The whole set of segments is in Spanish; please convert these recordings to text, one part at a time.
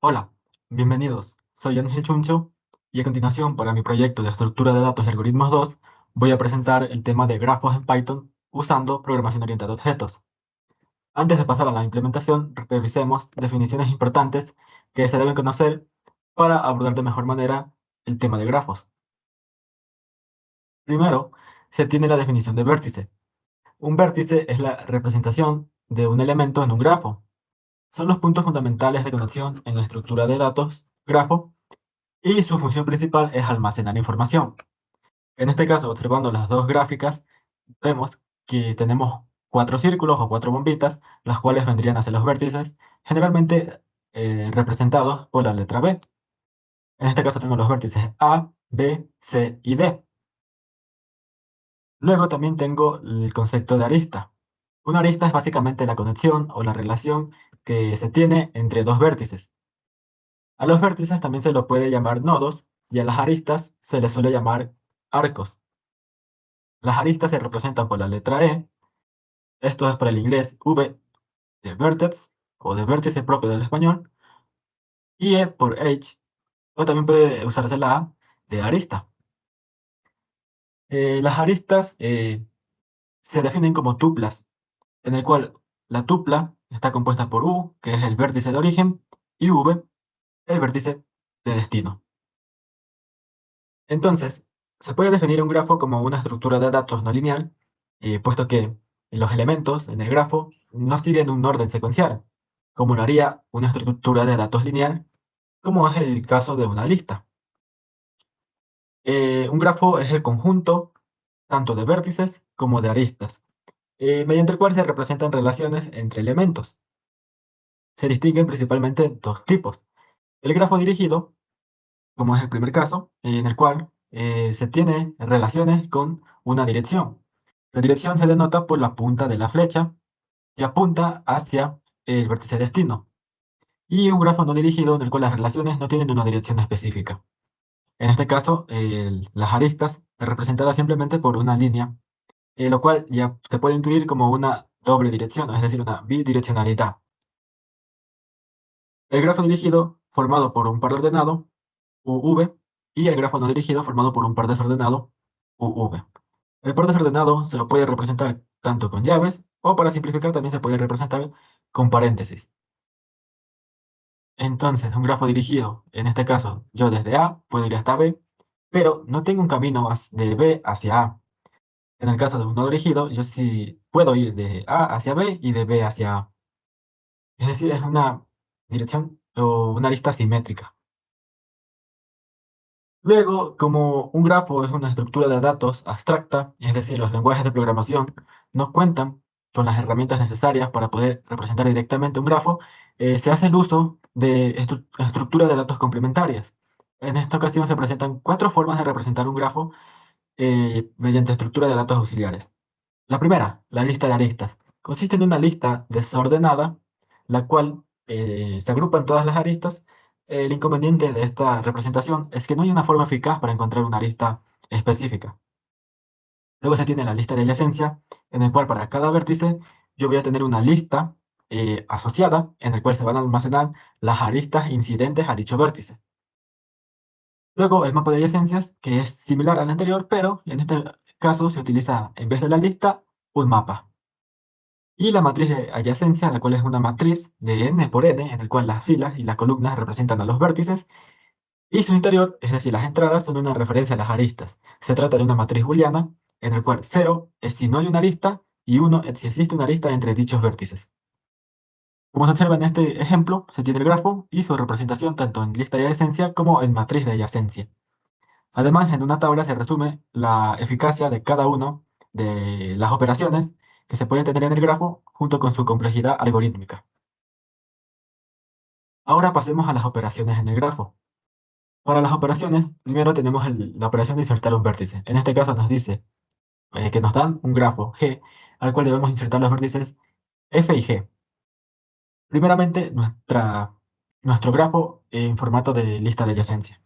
Hola, bienvenidos. Soy Ángel Chuncho y a continuación, para mi proyecto de estructura de datos y algoritmos 2, voy a presentar el tema de grafos en Python usando programación orientada a objetos. Antes de pasar a la implementación, revisemos definiciones importantes que se deben conocer para abordar de mejor manera el tema de grafos. Primero, se tiene la definición de vértice. Un vértice es la representación de un elemento en un grafo. Son los puntos fundamentales de conexión en la estructura de datos, grafo, y su función principal es almacenar información. En este caso, observando las dos gráficas, vemos que tenemos cuatro círculos o cuatro bombitas, las cuales vendrían a ser los vértices, generalmente representados por la letra B. En este caso tengo los vértices A, B, C y D. Luego también tengo el concepto de arista. Una arista es básicamente la conexión o la relación que se tiene entre dos vértices. A los vértices también se los puede llamar nodos y a las aristas se les suele llamar arcos. Las aristas se representan por la letra E, esto es para el inglés V de vertex o de vértice propio del español, y E por H, o también puede usarse la A de arista. Las aristas se definen como tuplas, en el cual la tupla está compuesta por U, que es el vértice de origen, y V, el vértice de destino. Entonces, se puede definir un grafo como una estructura de datos no lineal, puesto que los elementos en el grafo no siguen un orden secuencial, como lo haría una estructura de datos lineal, como es el caso de una lista. Un grafo es el conjunto tanto de vértices como de aristas, mediante el cual se representan relaciones entre elementos. Se distinguen principalmente dos tipos: el grafo dirigido, como es el primer caso, en el cual se tiene relaciones con una dirección. La dirección se denota por la punta de la flecha que apunta hacia el vértice destino. Y un grafo no dirigido en el cual las relaciones no tienen una dirección específica. En este caso, las aristas representadas simplemente por una línea, lo cual ya se puede incluir como una doble dirección, es decir, una bidireccionalidad. El grafo dirigido formado por un par ordenado, UV, y el grafo no dirigido formado por un par desordenado, UV. El par desordenado se lo puede representar tanto con llaves o, para simplificar, también se puede representar con paréntesis. Entonces, un grafo dirigido, en este caso, yo desde A puedo ir hasta B, pero no tengo un camino de B hacia A. En el caso de un nodo dirigido, yo sí puedo ir de A hacia B y de B hacia A. Es decir, es una dirección o una lista simétrica. Luego, como un grafo es una estructura de datos abstracta, es decir, los lenguajes de programación no cuentan con las herramientas necesarias para poder representar directamente un grafo, se hace el uso de estructuras de datos complementarias. En esta ocasión se presentan cuatro formas de representar un grafo mediante estructura de datos auxiliares. La primera, la lista de aristas, consiste en una lista desordenada, la cual se agrupan todas las aristas. El inconveniente de esta representación es que no hay una forma eficaz para encontrar una arista específica. Luego se tiene la lista de adyacencia, en el cual para cada vértice yo voy a tener una lista asociada, en el cual se van a almacenar las aristas incidentes a dicho vértice. Luego el mapa de adyacencias, que es similar al anterior, pero en este caso se utiliza, en vez de la lista, un mapa. Y la matriz de adyacencia, la cual es una matriz de n por n, en el cual las filas y las columnas representan a los vértices, y su interior, es decir, las entradas, son una referencia a las aristas. Se trata de una matriz booleana, en el cual 0 es si no hay una arista y 1 es si existe una arista entre dichos vértices. Como se observa en este ejemplo, se tiene el grafo y su representación tanto en lista de adyacencia como en matriz de adyacencia. Además, en una tabla se resume la eficacia de cada una de las operaciones que se pueden tener en el grafo junto con su complejidad algorítmica. Ahora pasemos a las operaciones en el grafo. Para las operaciones, primero tenemos la operación de insertar un vértice. En este caso nos dice que nos dan un grafo G, al cual debemos insertar los vértices F y G. Primeramente, nuestro grafo en formato de lista de adyacencia.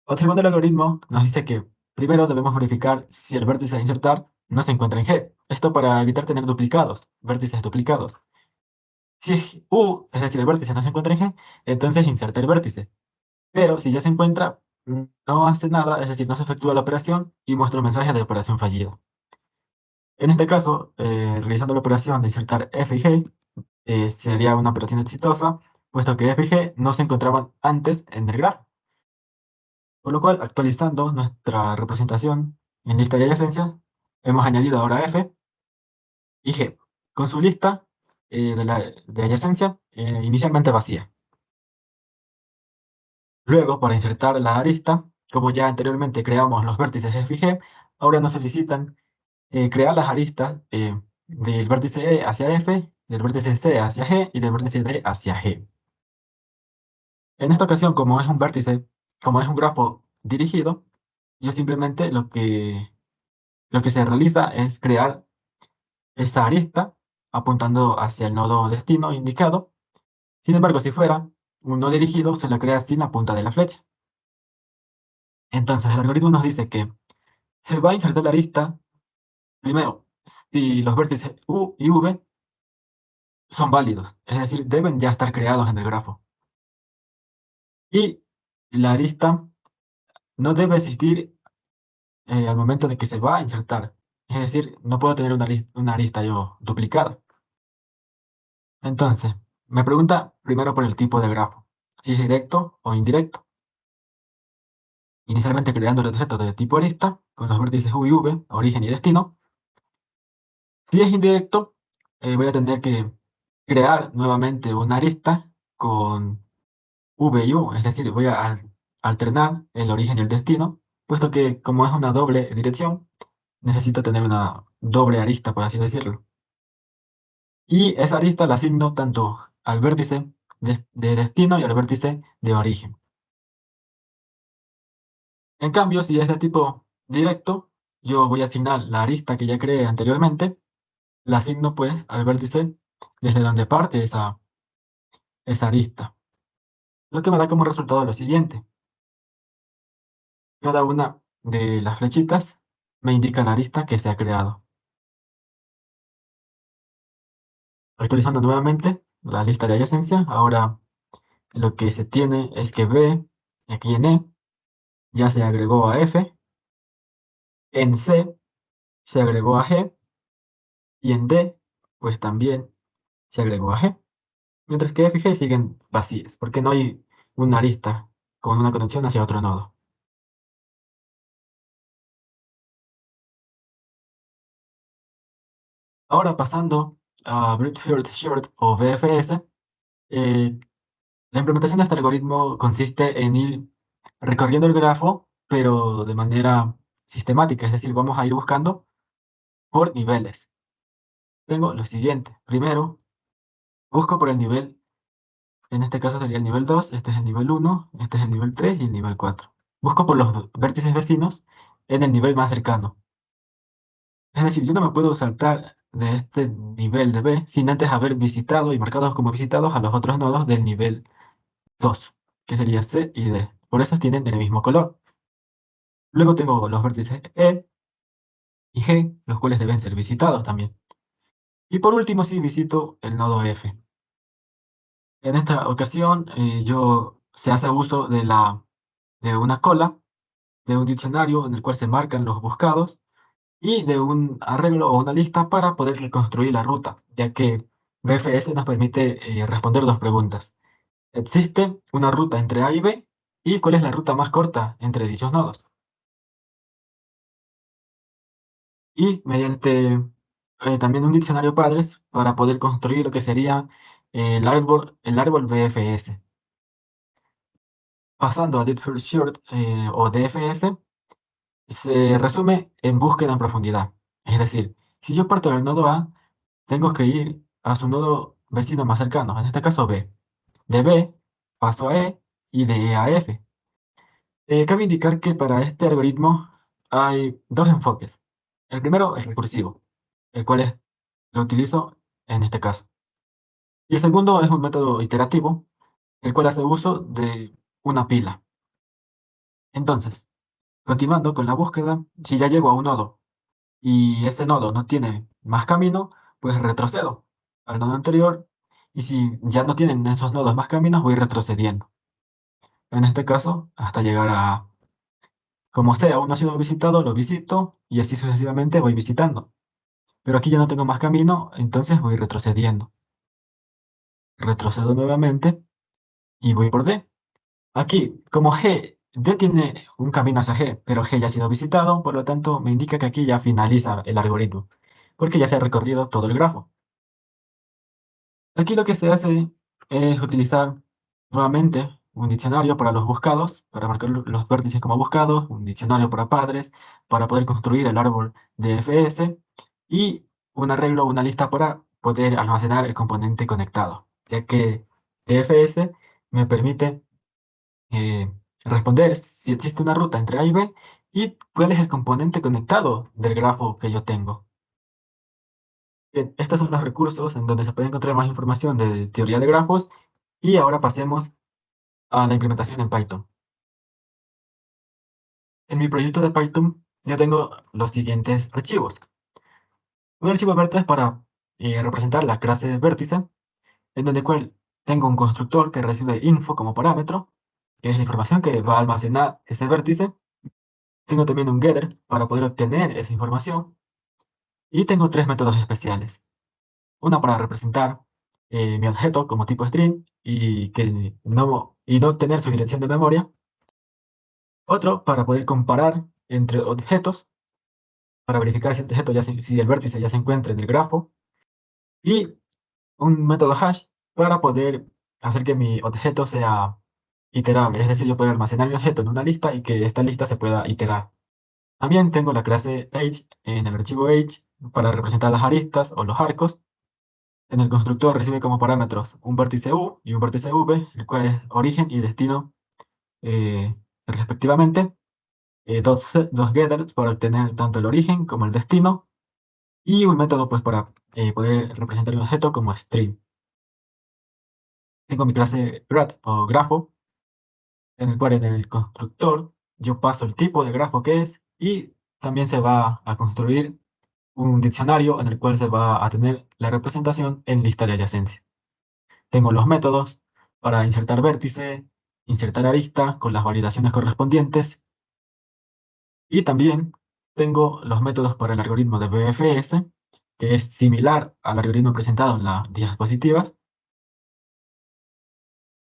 Observando el algoritmo, nos dice que primero debemos verificar si el vértice a insertar no se encuentra en G. Esto para evitar tener duplicados, vértices duplicados. Si U, es decir, el vértice no se encuentra en G, entonces inserta el vértice. Pero si ya se encuentra, no hace nada, es decir, no se efectúa la operación y muestra un mensaje de operación fallida. En este caso, realizando la operación de insertar F y G, sería una operación exitosa, puesto que F y G no se encontraban antes en el grafo. Por lo cual, actualizando nuestra representación en lista de adyacencias, hemos añadido ahora F y G, con su lista de adyacencia inicialmente vacía. Luego, para insertar la arista, como ya anteriormente creamos los vértices F y G, ahora nos solicitan crear las aristas del vértice E hacia F, del vértice C hacia G y del vértice D hacia G. En esta ocasión, como es un vértice, como es un grafo dirigido, yo simplemente lo que se realiza es crear esa arista apuntando hacia el nodo destino indicado. Sin embargo, si fuera un no dirigido, se la crea sin la punta de la flecha. Entonces, el algoritmo nos dice que se va a insertar la arista primero si los vértices U y V son válidos, es decir, deben ya estar creados en el grafo. Y la arista no debe existir al momento de que se va a insertar. Es decir, no puedo tener una arista yo duplicada. Entonces, me pregunta primero por el tipo de grafo, si es directo o indirecto. Inicialmente creando el objeto de tipo arista, con los vértices U y V, origen y destino. Si es indirecto, voy a tener que crear nuevamente una arista con V y U, es decir, voy a alternar el origen y el destino, puesto que como es una doble dirección, necesito tener una doble arista, por así decirlo. Y esa arista la asigno tanto al vértice de destino y al vértice de origen. En cambio, si es de tipo directo, yo voy a asignar la arista que ya creé anteriormente, la asigno pues al vértice desde donde parte esa arista. Lo que me da como resultado lo siguiente. Cada una de las flechitas me indica la arista que se ha creado. Actualizando nuevamente la lista de adyacencia, ahora lo que se tiene es que B, aquí en E, ya se agregó a F, en C se agregó a G y en D, pues también se agregó a G. Mientras que F y G siguen vacías, porque no hay una arista con una conexión hacia otro nodo. Ahora pasando a Brute First Short o BFS, eh, la implementación de este algoritmo consiste en ir recorriendo el grafo, pero de manera sistemática, es decir, vamos a ir buscando por niveles. Tengo lo siguiente. Primero, busco por el nivel, en este caso sería el nivel 2, este es el nivel 1, este es el nivel 3 y el nivel 4. Busco por los vértices vecinos en el nivel más cercano. Es decir, yo no me puedo saltar de este nivel de B sin antes haber visitado y marcados como visitados a los otros nodos del nivel 2, que sería C y D. Por eso tienen el mismo color. Luego tengo los vértices E y G, los cuales deben ser visitados también. Y por último, sí visito el nodo F. En esta ocasión, se hace uso de una cola, de un diccionario en el cual se marcan los buscados y de un arreglo o una lista para poder reconstruir la ruta, ya que BFS nos permite responder dos preguntas. ¿Existe una ruta entre A y B? ¿Y cuál es la ruta más corta entre dichos nodos? Y mediante también un diccionario padres para poder construir lo que sería el árbol BFS. Pasando a Deep First Short o DFS, se resume en búsqueda en profundidad. Es decir, si yo parto del nodo A, tengo que ir a su nodo vecino más cercano, en este caso B. De B paso a E y de E a F. Cabe indicar que para este algoritmo hay dos enfoques. El primero es recursivo, el cual lo utilizo en este caso. Y el segundo es un método iterativo, el cual hace uso de una pila. Entonces, continuando con la búsqueda, si ya llego a un nodo y ese nodo no tiene más camino, pues retrocedo al nodo anterior Y si ya no tienen esos nodos más caminos, voy retrocediendo. En este caso, hasta llegar a, como sea, aún no ha sido visitado, lo visito y así sucesivamente voy visitando. Pero aquí ya no tengo más camino, entonces voy retrocediendo. Retrocedo nuevamente y voy por D. Aquí, como D tiene un camino hacia G, pero G ya ha sido visitado, por lo tanto me indica que aquí ya finaliza el algoritmo, porque ya se ha recorrido todo el grafo. Aquí lo que se hace es utilizar nuevamente un diccionario para los buscados, para marcar los vértices como buscados, un diccionario para padres, para poder construir el árbol de FS y un arreglo, una lista para poder almacenar el componente conectado, ya que DFS me permite eh, responder si existe una ruta entre A y B y cuál es el componente conectado del grafo que yo tengo. Bien, estos son los recursos en donde se puede encontrar más información de teoría de grafos y ahora pasemos a la implementación en Python. En mi proyecto de Python ya tengo los siguientes archivos. Un archivo vértice para representar la clase vértice, en donde cual tengo un constructor que recibe info como parámetro, que es la información que va a almacenar ese vértice. Tengo también un getter para poder obtener esa información. Y tengo tres métodos especiales. Una para representar mi objeto como tipo string y no obtener su dirección de memoria. Otro para poder comparar entre objetos, para verificar si, si el vértice ya se encuentra en el grafo. Y un método hash para poder hacer que mi objeto sea iterable. Es decir, yo puedo almacenar mi objeto en una lista y que esta lista se pueda iterar. También tengo la clase age en el archivo age para representar las aristas o los arcos. En el constructor recibe como parámetros un vértice U y un vértice V, el cual es origen y destino eh, respectivamente. Dos getters para obtener tanto el origen como el destino. Y un método pues para poder representar un objeto como string. Tengo mi clase graphs o grafo, en el cual en el constructor yo paso el tipo de grafo que es y también se va a construir un diccionario en el cual se va a tener la representación en lista de adyacencia. Tengo los métodos para insertar vértice, insertar arista con las validaciones correspondientes y también tengo los métodos para el algoritmo de BFS, que es similar al algoritmo presentado en las diapositivas.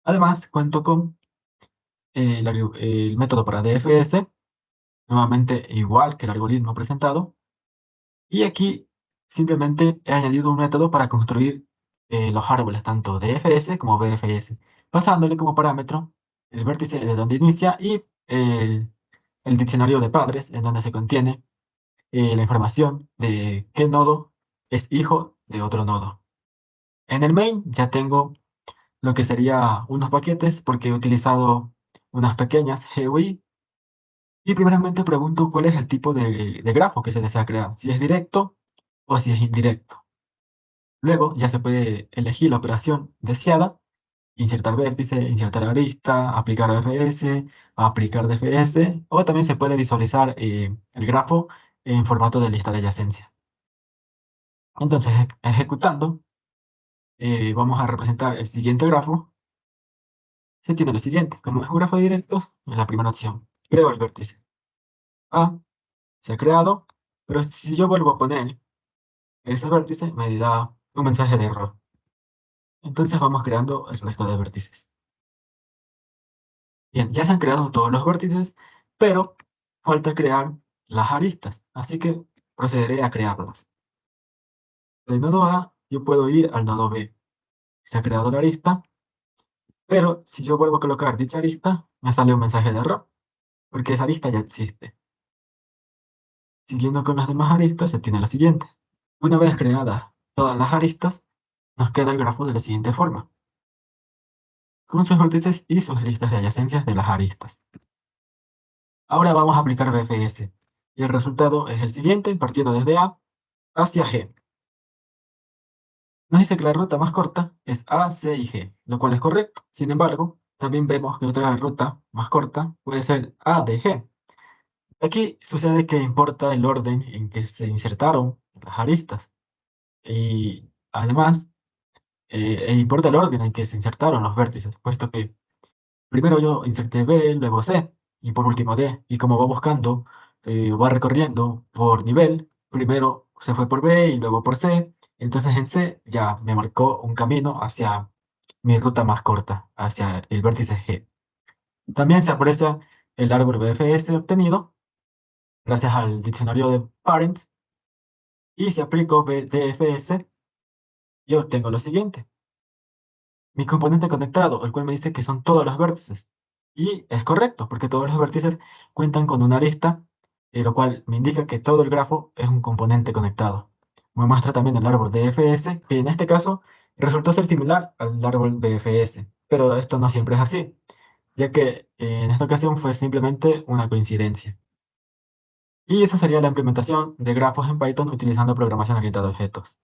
Además, cuento con el método para DFS, nuevamente igual que el algoritmo presentado. Y aquí simplemente he añadido un método para construir los árboles tanto DFS como BFS, pasándole como parámetro el vértice de donde inicia y el diccionario de padres, en donde se contiene la información de qué nodo es hijo de otro nodo. En el main ya tengo lo que sería unos paquetes porque he utilizado unas pequeñas GUI y primeramente pregunto cuál es el tipo de grafo que se desea crear, si es directo o si es indirecto. Luego ya se puede elegir la operación deseada, insertar vértice, insertar arista, aplicar DFS, aplicar DFS, o también se puede visualizar el grafo en formato de lista de adyacencia. Entonces, ejecutando, vamos a representar el siguiente grafo. Se tiene lo siguiente, como es un grafo directo, es la primera opción. Creo el vértice A, se ha creado, pero si yo vuelvo a poner ese vértice, me da un mensaje de error. Entonces vamos creando el resto de vértices. Bien, ya se han creado todos los vértices, pero falta crear las aristas, así que procederé a crearlas. Del nodo A, yo puedo ir al nodo B. Se ha creado la arista, pero si yo vuelvo a colocar dicha arista, me sale un mensaje de error, porque esa arista ya existe. Siguiendo con las demás aristas, se tiene la siguiente. Una vez creadas todas las aristas, nos queda el grafo de la siguiente forma, con sus vértices y sus listas de adyacencias de las aristas. Ahora vamos a aplicar BFS, y el resultado es el siguiente, partiendo desde A hacia G. Nos dice que la ruta más corta es A, C y G, lo cual es correcto. Sin embargo, también vemos que otra ruta más corta puede ser A de G. Aquí sucede que importa el orden en que se insertaron las aristas. Y además, E importa el orden en que se insertaron los vértices, puesto que primero yo inserté B, luego C y por último D. Y como va buscando, va recorriendo por nivel, primero se fue por B y luego por C. Entonces en C ya me marcó un camino hacia mi ruta más corta, hacia el vértice G. También se aprecia el árbol BFS obtenido gracias al diccionario de Parents y si aplico BDFS, yo obtengo lo siguiente. Mi componente conectado, el cual me dice que son todos los vértices. Y es correcto, porque todos los vértices cuentan con una lista, lo cual me indica que todo el grafo es un componente conectado. Me muestra también el árbol DFS, que en este caso resultó ser similar al árbol BFS, pero esto no siempre es así, ya que en esta ocasión fue simplemente una coincidencia. Y esa sería la implementación de grafos en Python utilizando programación orientada a objetos.